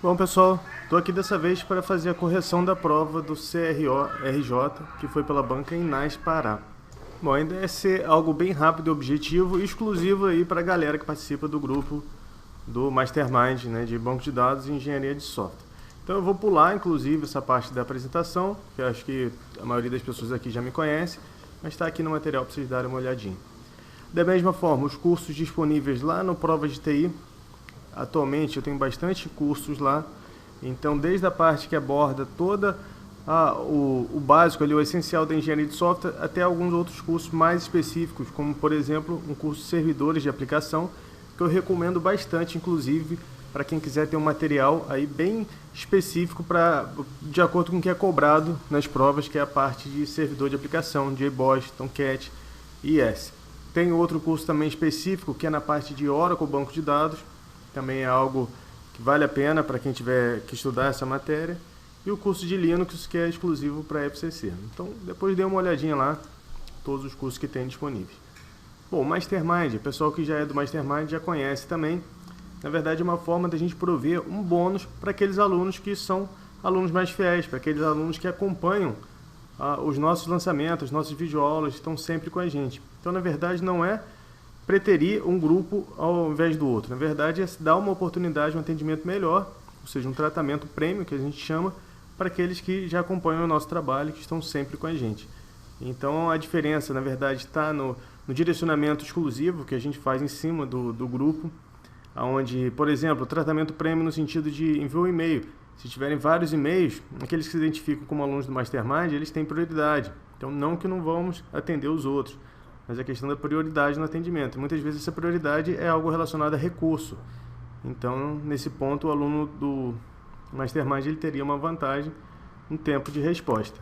Bom, pessoal, estou aqui dessa vez para fazer a correção da prova do CRO-RJ, que foi pela banca Inás Pará. Bom, ainda é ser algo bem rápido e objetivo e exclusivo aí para a galera que participa do grupo do Mastermind, né, de banco de dados e engenharia de software. Então eu vou pular, inclusive, essa parte da apresentação, que eu acho que a maioria das pessoas aqui já me conhece, mas está aqui no material para vocês darem uma olhadinha. Da mesma forma, os cursos disponíveis lá no Provas de TI. Atualmente eu tenho bastante cursos lá, então desde a parte que aborda toda o básico ali, o essencial da engenharia de software, até alguns outros cursos mais específicos, como por exemplo um curso de servidores de aplicação, que eu recomendo bastante, inclusive para quem quiser ter um material aí bem específico de acordo com o que é cobrado nas provas, que é a parte de servidor de aplicação, JBoss, Tomcat e IS. Tem outro curso também específico que é na parte de Oracle, banco de dados. Também é algo que vale a pena para quem tiver que estudar essa matéria. E o curso de Linux, que é exclusivo para a FCC. Então, depois dê uma olhadinha lá, todos os cursos que tem disponíveis. Bom, Mastermind, o pessoal que já é do Mastermind já conhece também. Na verdade, é uma forma da gente prover um bônus para aqueles alunos que são alunos mais fiéis, para aqueles alunos que acompanham os nossos lançamentos, os nossos videoaulas, estão sempre com a gente. Então, na verdade, não é preterir um grupo ao invés do outro. Na verdade, é dar uma oportunidade, um atendimento melhor, ou seja, um tratamento premium, que a gente chama, para aqueles que já acompanham o nosso trabalho, que estão sempre com a gente. Então, a diferença, na verdade, está no direcionamento exclusivo que a gente faz em cima do grupo, onde, por exemplo, o tratamento premium no sentido de enviar um e-mail. Se tiverem vários e-mails, aqueles que se identificam como alunos do Mastermind, eles têm prioridade. Então, não que não vamos atender os outros, mas a questão da prioridade no atendimento. Muitas vezes essa prioridade é algo relacionado a recurso. Então, nesse ponto, o aluno do Mastermind ele teria uma vantagem no tempo de resposta.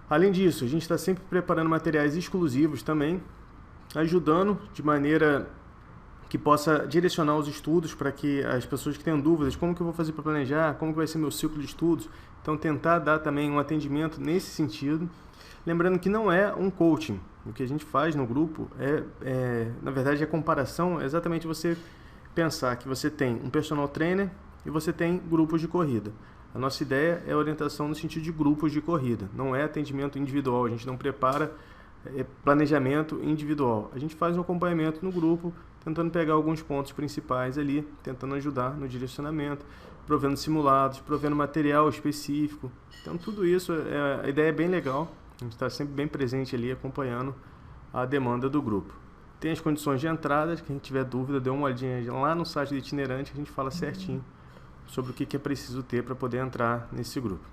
Além disso, a gente está sempre preparando materiais exclusivos também, ajudando de maneira que possa direcionar os estudos para que as pessoas que tenham dúvidas, como que eu vou fazer para planejar, como que vai ser meu ciclo de estudos, então tentar dar também um atendimento nesse sentido. Lembrando que não é um coaching. O que a gente faz no grupo na verdade, a comparação é exatamente você pensar que você tem um personal trainer e você tem grupos de corrida. A nossa ideia é orientação no sentido de grupos de corrida, não é atendimento individual, a gente não prepara planejamento individual. A gente faz um acompanhamento no grupo, tentando pegar alguns pontos principais ali, tentando ajudar no direcionamento, provendo simulados, provendo material específico. Então, tudo isso, a ideia é bem legal. A gente está sempre bem presente ali, acompanhando a demanda do grupo. Tem as condições de entrada, quem tiver dúvida, dê uma olhadinha lá no site do itinerante, a gente fala certinho sobre o que é preciso ter para poder entrar nesse grupo.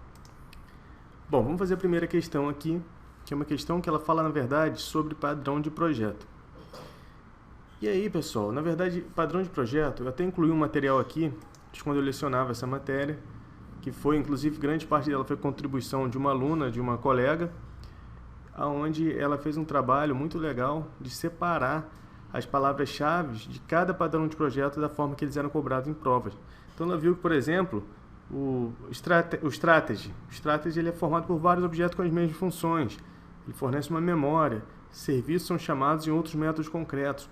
Bom, vamos fazer a primeira questão aqui, que é uma questão que ela fala, na verdade, sobre padrão de projeto. E aí, pessoal, na verdade, padrão de projeto, eu até incluí um material aqui, de quando eu lecionava essa matéria, que foi, inclusive, grande parte dela foi contribuição de uma aluna, de uma colega, onde ela fez um trabalho muito legal de separar as palavras-chave de cada padrão de projeto da forma que eles eram cobrados em provas. Então ela viu que, por exemplo, o Strategy ele é formado por vários objetos com as mesmas funções. Ele fornece uma memória, serviços são chamados em outros métodos concretos.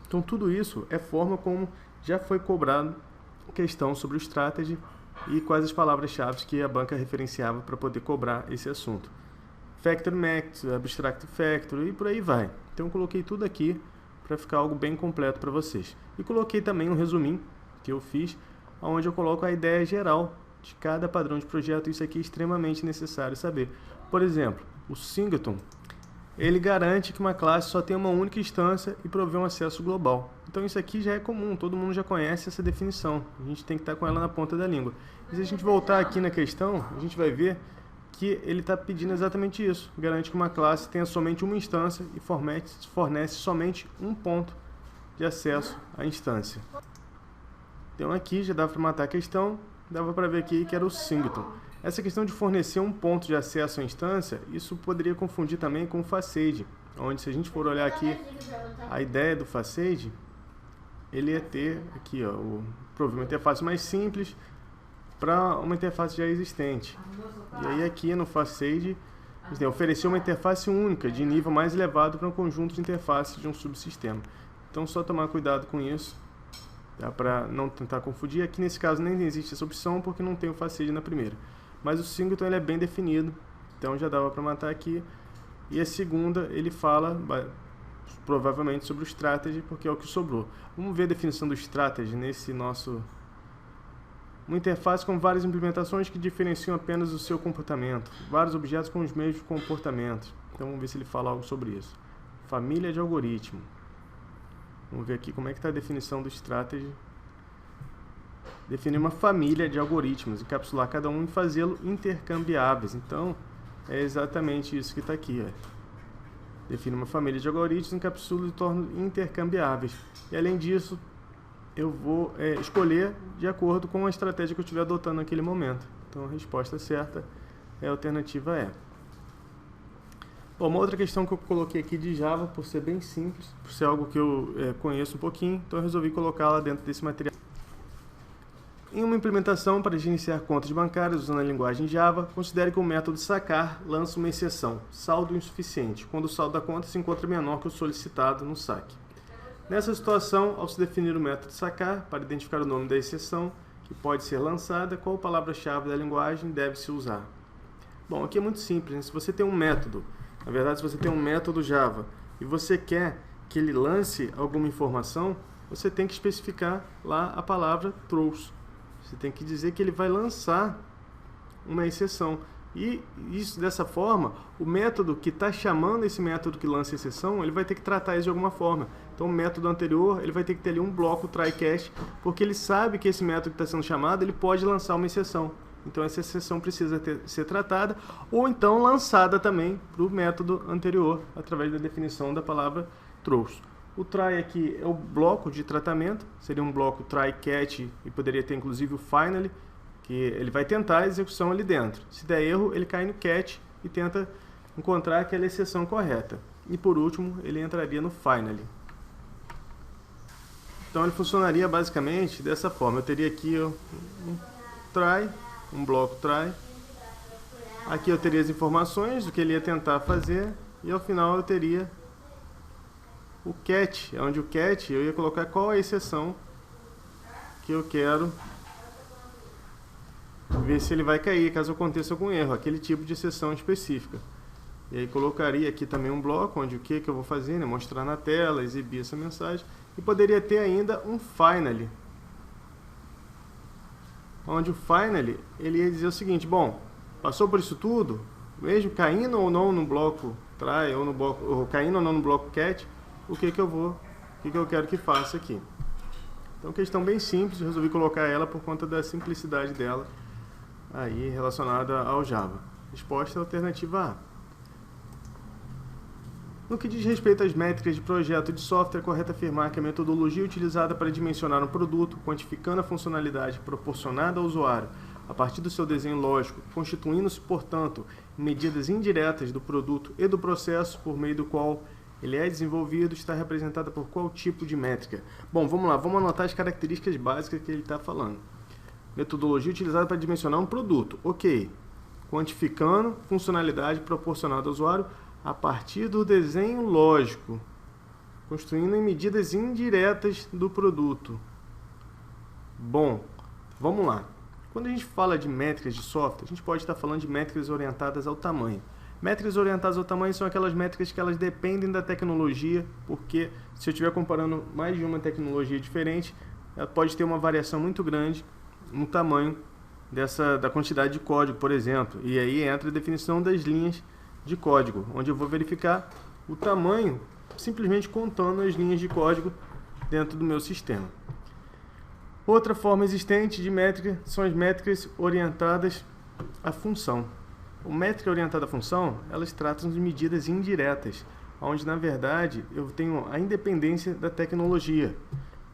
Então tudo isso é forma como já foi cobrado questão sobre o Strategy e quais as palavras-chave que a banca referenciava para poder cobrar esse assunto. Factory Max, Abstract Factory e por aí vai. Então eu coloquei tudo aqui para ficar algo bem completo para vocês. E coloquei também um resuminho que eu fiz, onde eu coloco a ideia geral de cada padrão de projeto. Isso aqui é extremamente necessário saber. Por exemplo, o Singleton, ele garante que uma classe só tem uma única instância e provê um acesso global. Então isso aqui já é comum, todo mundo já conhece essa definição. A gente tem que estar com ela na ponta da língua. E se a gente voltar aqui na questão, a gente vai ver que ele está pedindo exatamente isso. Garante que uma classe tenha somente uma instância e fornece somente um ponto de acesso à instância. Então aqui já dava para matar a questão, dava para ver aqui que era o Singleton. Essa questão de fornecer um ponto de acesso à instância, isso poderia confundir também com o Facade, onde se a gente for olhar aqui a ideia do Facade, ele ia ter aqui, ó, uma interface mais simples para uma interface já existente. E aí aqui no Facade, oferecer uma interface única, de nível mais elevado para um conjunto de interfaces de um subsistema. Então só tomar cuidado com isso, Tá? Para não tentar confundir, aqui nesse caso nem existe essa opção porque não tem o facade na primeira. Mas o singleton ele é bem definido, então já dava para matar aqui. E a segunda ele fala provavelmente sobre o strategy, porque é o que sobrou. Vamos ver a definição do strategy nesse nosso... Uma interface com várias implementações que diferenciam apenas o seu comportamento. Vários objetos com os mesmos comportamentos. Então vamos ver se ele fala algo sobre isso. Família de algoritmo. Vamos ver aqui como é que está a definição do strategy. Definir uma família de algoritmos, encapsular cada um e fazê-lo intercambiáveis. Então, é exatamente isso que está aqui. Define uma família de algoritmos, encapsula e torna intercambiáveis. E além disso, eu vou escolher de acordo com a estratégia que eu estiver adotando naquele momento. Então, a resposta certa é a alternativa E. Bom, uma outra questão que eu coloquei aqui de Java, por ser bem simples, por ser algo que eu conheço um pouquinho, então eu resolvi colocá-la dentro desse material. Em uma implementação para gerenciar contas bancárias usando a linguagem Java, considere que o método sacar lança uma exceção, saldo insuficiente, quando o saldo da conta se encontra menor que o solicitado no saque. Nessa situação, ao se definir o método sacar, para identificar o nome da exceção que pode ser lançada, qual palavra-chave da linguagem deve-se usar? Bom, aqui é muito simples, né? Se você tem um método, na verdade, se você tem um método Java e você quer que ele lance alguma informação, você tem que especificar lá a palavra throws. Você tem que dizer que ele vai lançar uma exceção. E isso, dessa forma, o método que está chamando esse método que lança a exceção, ele vai ter que tratar isso de alguma forma. Então, o método anterior, ele vai ter que ter ali um bloco try catch, porque ele sabe que esse método que está sendo chamado, ele pode lançar uma exceção. Então, essa exceção precisa ser tratada, ou então lançada também para o método anterior, através da definição da palavra throws. O try aqui é o bloco de tratamento, seria um bloco try catch e poderia ter inclusive o finally, que ele vai tentar a execução ali dentro. Se der erro, ele cai no catch e tenta encontrar aquela exceção correta. E por último, ele entraria no finally. Então ele funcionaria basicamente dessa forma. Eu teria aqui um try, um bloco try. Aqui eu teria as informações do que ele ia tentar fazer e ao final eu teria o catch, onde o catch eu ia colocar qual a exceção que eu quero ver se ele vai cair caso aconteça algum erro, aquele tipo de exceção específica. E aí colocaria aqui também um bloco onde o que eu vou fazer, né? Mostrar na tela, exibir essa mensagem. E poderia ter ainda um finally, onde o finally ele ia dizer o seguinte: bom, passou por isso tudo, mesmo caindo ou não no bloco try ou no bloco, ou caindo ou não no bloco catch, o que eu quero que faça aqui. Então, questão bem simples, resolvi colocar ela por conta da simplicidade dela aí relacionada ao Java. Resposta é a alternativa A. No que diz respeito às métricas de projeto de software, é correto afirmar que a metodologia utilizada para dimensionar um produto, quantificando a funcionalidade proporcionada ao usuário a partir do seu desenho lógico, constituindo-se, portanto, em medidas indiretas do produto e do processo por meio do qual ele é desenvolvido, está representada por qual tipo de métrica? Bom, vamos lá, vamos anotar as características básicas que ele está falando. Metodologia utilizada para dimensionar um produto. Ok. Quantificando funcionalidade proporcionada ao usuário a partir do desenho lógico, construindo em medidas indiretas do produto. Bom, vamos lá. Quando a gente fala de métricas de software, a gente pode estar falando de métricas orientadas ao tamanho. Métricas orientadas ao tamanho são aquelas métricas que elas dependem da tecnologia, porque se eu estiver comparando mais de uma tecnologia diferente, ela pode ter uma variação muito grande no tamanho da quantidade de código, por exemplo. E aí entra a definição das linhas de código, onde eu vou verificar o tamanho simplesmente contando as linhas de código dentro do meu sistema. Outra forma existente de métrica são as métricas orientadas à função. A métrica orientada à função, elas tratam de medidas indiretas, onde na verdade eu tenho a independência da tecnologia.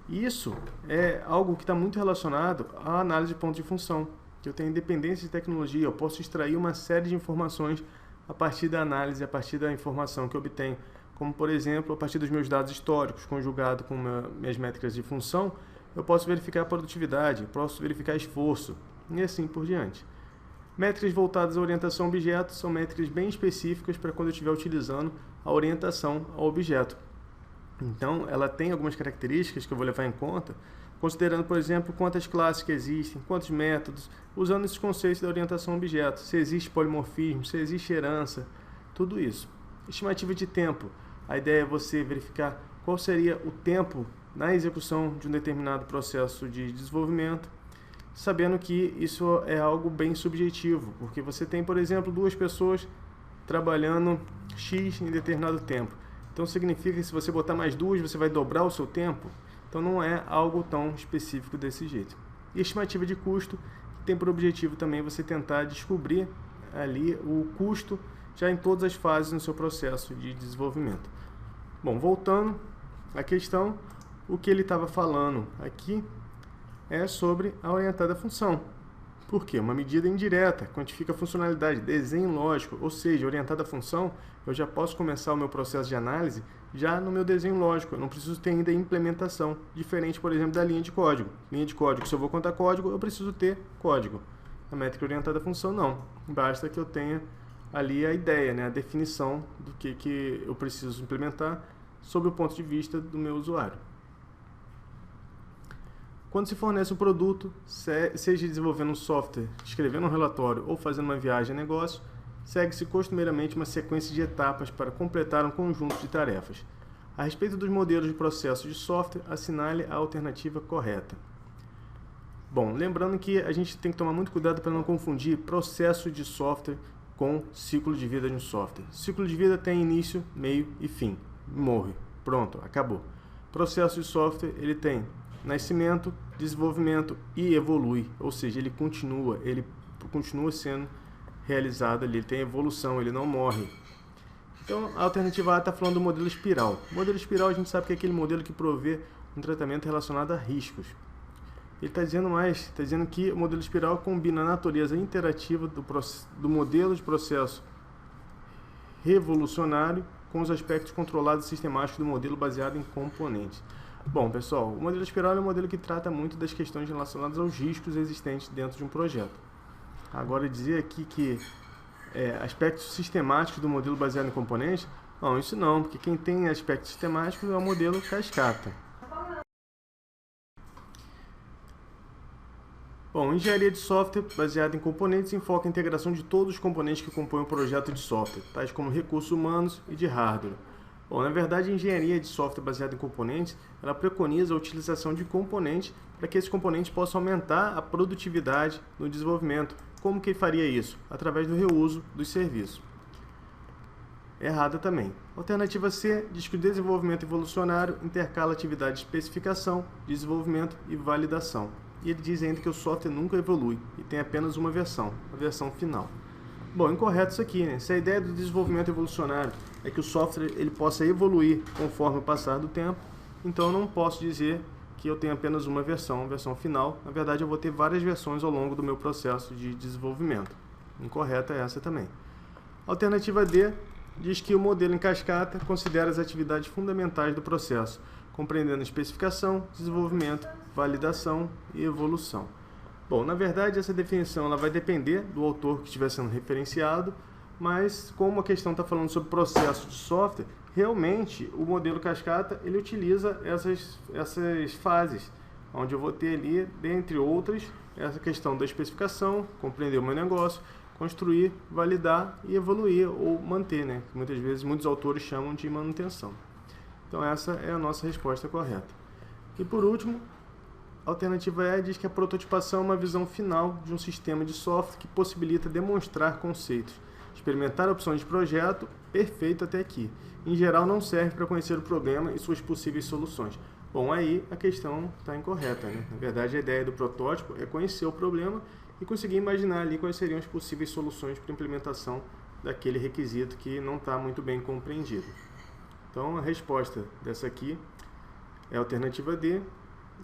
Isso é algo que está muito relacionado à análise de ponto de função. Eu tenho independência de tecnologia, eu posso extrair uma série de informações a partir da análise, a partir da informação que eu obtenho, como por exemplo, a partir dos meus dados históricos, conjugado com minhas métricas de função, eu posso verificar a produtividade, posso verificar esforço, e assim por diante. Métricas voltadas à orientação a objetos são métricas bem específicas para quando eu estiver utilizando a orientação ao objeto. Então, ela tem algumas características que eu vou levar em conta considerando, por exemplo, quantas classes que existem, quantos métodos, usando esses conceitos da orientação a objeto, se existe polimorfismo, se existe herança, tudo isso. Estimativa de tempo. A ideia é você verificar qual seria o tempo na execução de um determinado processo de desenvolvimento, sabendo que isso é algo bem subjetivo, porque você tem, por exemplo, 2 pessoas trabalhando X em determinado tempo. Então significa que se você botar mais 2, você vai dobrar o seu tempo? Então não é algo tão específico desse jeito. E estimativa de custo tem por objetivo também você tentar descobrir ali o custo já em todas as fases no seu processo de desenvolvimento. Bom, voltando à questão, o que ele estava falando aqui é sobre a orientada função. Por quê? Uma medida indireta, quantifica a funcionalidade, desenho lógico, ou seja, orientada função, eu já posso começar o meu processo de análise já no meu desenho lógico, eu não preciso ter ainda implementação, diferente, por exemplo, da linha de código. Linha de código, se eu vou contar código, eu preciso ter código. A métrica orientada função, não. Basta que eu tenha ali a ideia, né, a definição do que eu preciso implementar sob o ponto de vista do meu usuário. Quando se fornece um produto, seja desenvolvendo um software, escrevendo um relatório ou fazendo uma viagem a negócio, segue-se costumeiramente uma sequência de etapas para completar um conjunto de tarefas. A respeito dos modelos de processo de software, assinale a alternativa correta. Bom, lembrando que a gente tem que tomar muito cuidado para não confundir processo de software com ciclo de vida de um software. Ciclo de vida tem início, meio e fim. Morre. Pronto, acabou. Processo de software, ele tem nascimento, desenvolvimento e evolui, ou seja, ele continua sendo realizado ali, ele tem evolução, ele não morre. Então, a alternativa A está falando do modelo espiral. O modelo espiral a gente sabe que é aquele modelo que provê um tratamento relacionado a riscos. Ele está dizendo mais, está dizendo que o modelo espiral combina a natureza interativa do modelo de processo revolucionário com os aspectos controlados e sistemáticos do modelo baseado em componentes. Bom, pessoal, o modelo espiral é um modelo que trata muito das questões relacionadas aos riscos existentes dentro de um projeto. Agora, dizer aqui que aspectos sistemáticos do modelo baseado em componentes, não, isso não, porque quem tem aspectos sistemáticos é o modelo cascata. Bom, engenharia de software baseada em componentes enfoca a integração de todos os componentes que compõem o projeto de software, tais como recursos humanos e de hardware. Bom, na verdade, a engenharia de software baseada em componentes, ela preconiza a utilização de componentes para que esses componentes possam aumentar a produtividade no desenvolvimento. Como que faria isso? Através do reuso dos serviços. Errada também. Alternativa C diz que o desenvolvimento evolucionário intercala atividades de especificação, desenvolvimento e validação. E ele diz ainda que o software nunca evolui e tem apenas uma versão, a versão final. Bom, incorreto isso aqui, né? Se a ideia do desenvolvimento evolucionário é que o software ele possa evoluir conforme o passar do tempo, então eu não posso dizer que eu tenho apenas uma versão, a versão final. Na verdade, eu vou ter várias versões ao longo do meu processo de desenvolvimento. Incorreta é essa também. Alternativa D diz que o modelo em cascata considera as atividades fundamentais do processo, compreendendo especificação, desenvolvimento, validação e evolução. Bom, na verdade, essa definição ela vai depender do autor que estiver sendo referenciado, mas como a questão está falando sobre processo de software, realmente o modelo cascata ele utiliza essas fases, onde eu vou ter ali, dentre outras, essa questão da especificação, compreender o meu negócio, construir, validar e evoluir ou manter, né? Muitas vezes muitos autores chamam de manutenção. Então essa é a nossa resposta correta. E por último, a alternativa E diz que a prototipação é uma visão final de um sistema de software que possibilita demonstrar conceitos. Experimentar opções de projeto, perfeito até aqui. Em geral, não serve para conhecer o problema e suas possíveis soluções. Bom, aí a questão está incorreta, né? Na verdade, a ideia do protótipo é conhecer o problema e conseguir imaginar ali quais seriam as possíveis soluções para a implementação daquele requisito que não está muito bem compreendido. Então, a resposta dessa aqui é a alternativa D.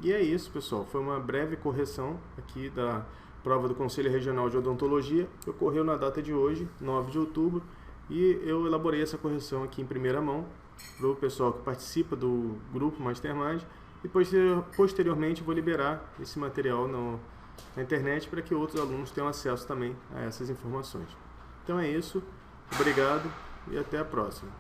E é isso, pessoal. Foi uma breve correção aqui da prova do Conselho Regional de Odontologia, que ocorreu na data de hoje, 9 de outubro, e eu elaborei essa correção aqui em primeira mão para o pessoal que participa do grupo Mastermind, e posteriormente vou liberar esse material na internet para que outros alunos tenham acesso também a essas informações. Então é isso, obrigado e até a próxima.